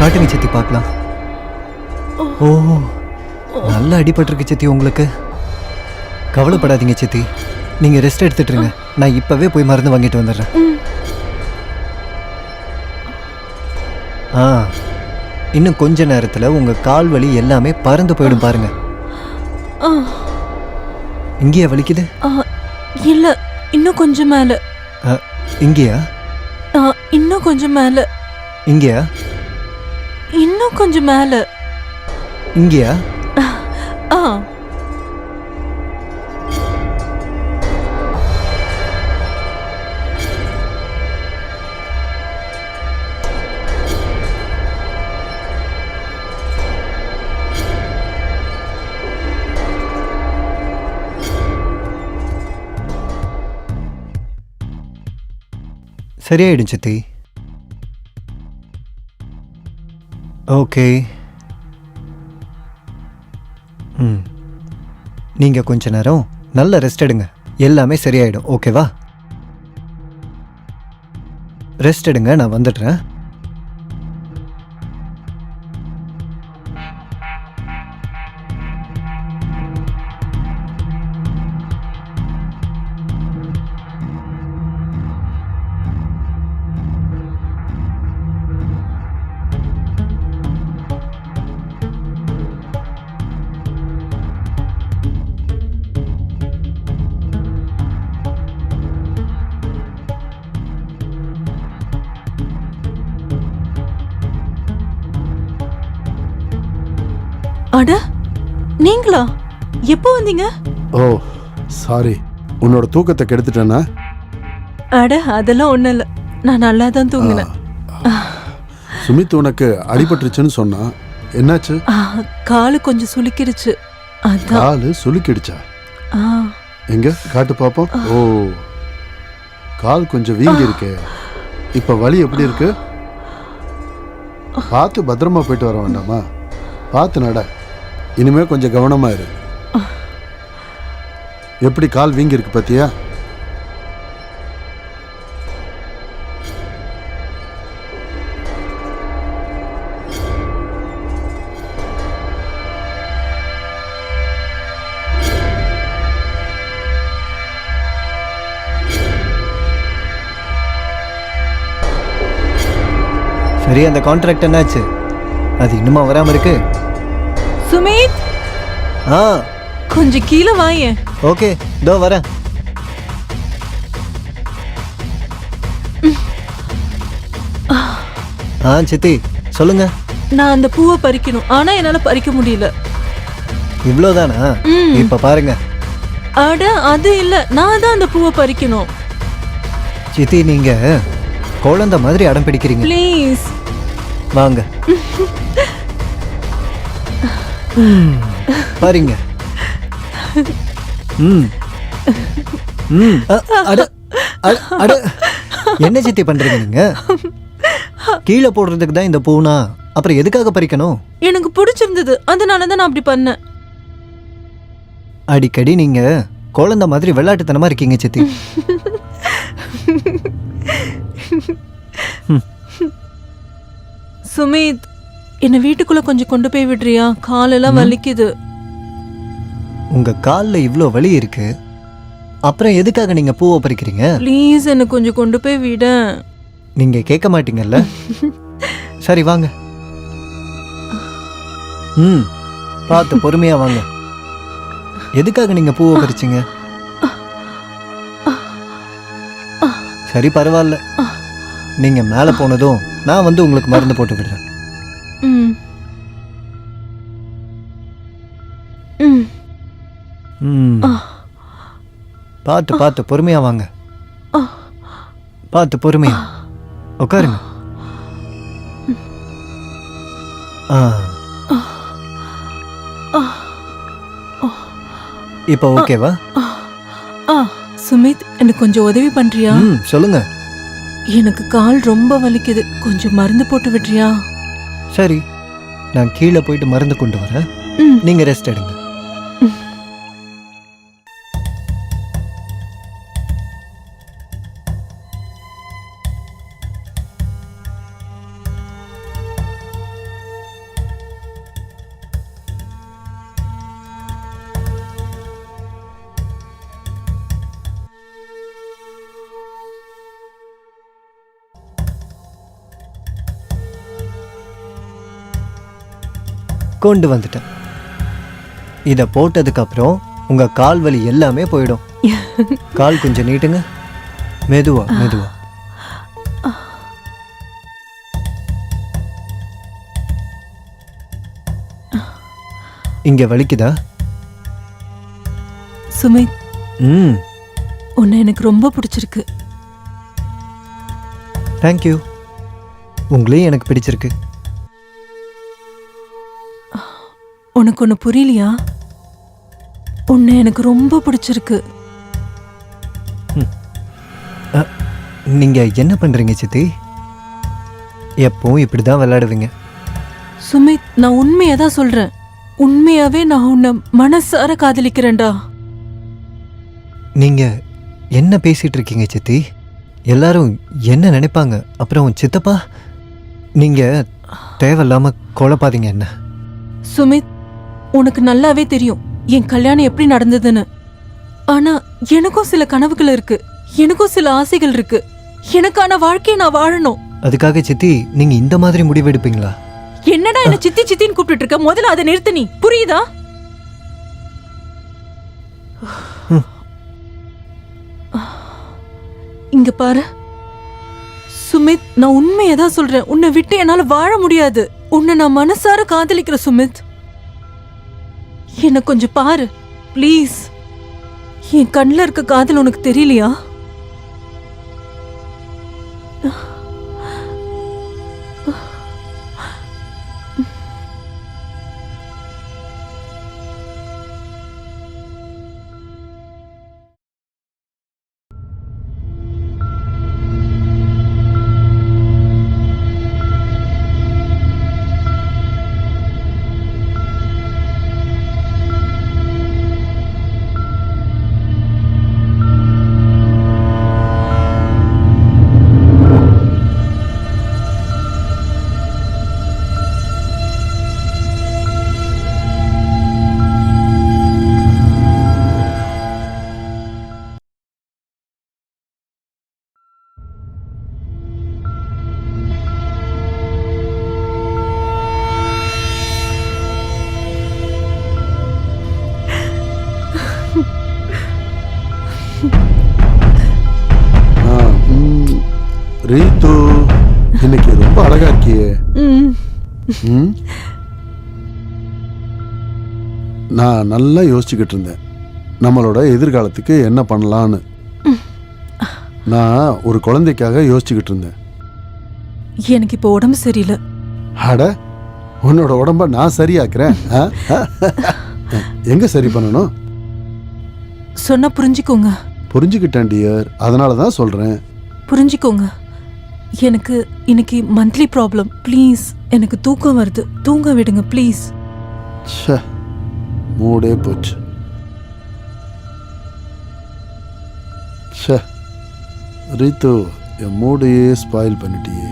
காட்டுங்க சித்தி பார்க்கலாம். ஓ, நல்லா அடிபட்டிருக்கு சித்தி உங்களுக்கு. கவலைப்படாதீங்க சித்தி, நீங்க ரெஸ்ட் எடுத்துட்டு இருங்க. நான் இப்பவே போய் மருந்து வாங்கிட்டு வந்துடுறேன். இன்னும் கொஞ்ச நேரத்துல உங்க கால் வலி எல்லாமே பறந்து போயிடும் பாருங்க. இங்கேயா வலிக்குது? இல்ல, இன்னும் கொஞ்சம் மேல. இங்கேயா? இன்னும் கொஞ்சம் மேல. இங்கேயா? இன்னும் கொஞ்சம் மேல. இங்கேயா? சரியாயிடும் சித்தி. ஓகே. நீங்க கொஞ்ச நேரம் நல்ல ரெஸ்ட் எடுங்க, எல்லாமே சரியாயிடும். ஓகேவா? ரெஸ்ட் எடுங்க, நான் வந்துடுறேன். அட, நீங்களா? எப்போ வந்தீங்க? ஓ சாரி, உன்னோட தூக்கத்தை கெடுத்துட்டேனா? அட, அதெல்லாம் ஒண்ணும் இல்ல, நான் நல்லா தான் தூங்கினேன். சுமித் உனக்கு அடிபட்டுருச்சுன்னு சொன்னா, என்னாச்சு? காலு கொஞ்சம் சுளுக்கிடுச்சு. அதான். காலு சுளுக்கிடுச்சா? எங்க காட்டு பாப்போம். ஓ, கால் கொஞ்சம் வீங்கி இருக்கே. இப்ப வலி எப்படி இருக்கு? பார்த்து பத்திரமா போயிட்டு வர வேண்டாமா? பார்த்து நட, இனிமே கொஞ்சம் கவனமா இரு. எப்படி கால் வீங்கி இருக்கு பாத்தியா? சரி, அந்த கான்ட்ராக்ட் என்னாச்சு? அது இன்னுமா வராம இருக்கு? சுமித், கொஞ்சம் கீழே வாங்க. ஓகே, இதோ வரேன். சித்தி சொல்லுங்க. நான் அந்த பூவை பறிக்கணும், ஆனா என்னால பறிக்க முடியல. இவ்வளவுதானா? இப்ப பாருங்க. அட, அது இல்ல, நான் தான் அந்த பூவை பறிக்கணும். சித்தி, நீங்க குழந்தை மாதிரி அடம் பிடிக்கிறீங்க. ப்ளீஸ் வாங்க. பாருங்க. என்ன சித்தி பண்றீங்க நீங்க? கீழே போடுறதுக்கு தான் இந்த பூனா, அப்புறம் எதுக்காக பறிக்கணும்? எனக்கு பிடிச்சிருந்தது, அதனால தான் நான் அப்படி பண்ணேன். அடிக்கடி நீங்க குழந்தை மாதிரி விளையாட்டுத்தனமா இருக்கீங்க சித்தி. சுமித், என்ன வீட்டுக்குள்ள கொஞ்சம் கொண்டு போய் விடுறியா? காலெல்லாம் வலிக்குது. உங்க கால்ல இவ்ளோ வலி இருக்கு, அப்புறம் எதுக்காக நீங்க பூவை பறிக்கிறீங்க? ப்ளீஸ், என்ன கொஞ்சம் கொண்டு போய் விட. நீங்க கேட்க மாட்டீங்கல்ல? சரி வாங்க. பார்த்து பொறுமையா வாங்க. எதுக்காக நீங்க பூவை பறிச்சீங்க? சரி, பரவாயில்ல. நீங்க மேல போனதும் நான் வந்து உங்களுக்கு மருந்து போட்டு விடுறேன். பார்த்து பார்த்து பொறுமையா வாங்க. பார்த்து பொறுமையா உட்காருங்க. இப்போ ஓகேவா? சுமித், எனக்கு கொஞ்சம் உதவி பண்றியா? சொல்லுங்க. எனக்கு கால் ரொம்ப வலிக்குது, கொஞ்சம் மருந்து போட்டு விடுறியா? சரி, நான் கீழே போயிட்டு மருந்து கொண்டு வரேன். நீங்க ரெஸ்ட் எடுங்க. கொண்டு வந்துட்டேன். இதை போட்டதுக்கப்புறம் உங்கள் கால் வலி எல்லாமே போயிடும். கால் கொஞ்சம் நீட்டுங்க. மெதுவா மெதுவா. இங்கே வலிக்குதா? சுமித், ம், உன்னை எனக்கு ரொம்ப பிடிச்சிருக்கு. தேங்க்யூ. உங்களையும் எனக்கு பிடிச்சிருக்கு. உனக்கு ஒன்று புரியலையா? உன்னை எனக்கு ரொம்ப பிடிச்சிருக்கு. நீங்கள் என்ன பண்ணுறீங்க சித்தி? எப்பவும் இப்படி தான் விளையாடுவீங்க. சுமித், நான் உண்மையை தான் சொல்றேன். உண்மையாவே நான் உன்னை மனசார காதலிக்கிறேன்டா. நீங்கள் என்ன பேசிகிட்டு இருக்கீங்க சித்தி? எல்லாரும் என்ன நினைப்பாங்க? அப்புறம் சித்தப்பா, நீங்கள் தேவையில்லாமல் குழப்பாதீங்க என்ன. சுமித், உனக்கு நல்லாவே தெரியும் என் கல்யாணம் எப்படி நடந்ததுன்னு. ஆனா எனக்கும் சில கனவுகள் இருக்கு, எனக்கும் சில ஆசைகள் இருக்கு. எனக்கான வாழ்க்கையை நான் வாழணும். அதுக்காக சித்தி நீங்கள் இந்த மாதிரி முடிவெடுப்பீங்களா? என்னடா என்ன சித்தி சித்தின்னு கூப்பிட்டு இருக்க? முதல்ல அதை நிறுத்து. நீ புரியுதா? இங்க பாரு சுமித், நான் உண்மையை தான் சொல்றேன். உன்னை விட்டு என்னால வாழ முடியாது. உன்னை நான் மனசார காதலிக்கிற சுமித். என்ன கொஞ்சம் பாரு ப்ளீஸ். என் கண்ணில் இருக்க காதல் உனக்கு தெரியலையா? ரீத்து, இன்னைக்கு ரொம்ப அழகா இருக்கியே. ம்? நான் நல்லா யோசிச்சுக்கிட்டு இருந்தேன் நம்மளோட எதிர்காலத்துக்கு என்ன பண்ணலான்னு. நான் ஒரு குழந்தைக்காக யோசிச்சுக்கிட்டு இருந்தேன். எனக்கு இப்போ உடம்பு சரியில்லை. அட, உன்னோட உடம்ப நான் சரியாக்குறேன். எங்க சரி பண்ணணும்? சொன்னா புரிஞ்சுக்கோங்க. புரிஞ்சுக்கிட்டேன் டியர், அதனால தான் சொல்றேன். புரிஞ்சுக்கோங்க. எனக்கு இன்னைக்கு மந்த்லி ப்ராப்ளம். ப்ளீஸ், எனக்கு தூக்கம் வருது. தூங்க விடுங்க ப்ளீஸ். ச்சே, மூடே போச்சு. ச்சே ரீத்து, என் மூடையே ஸ்பாயில் பண்ணிட்டியே.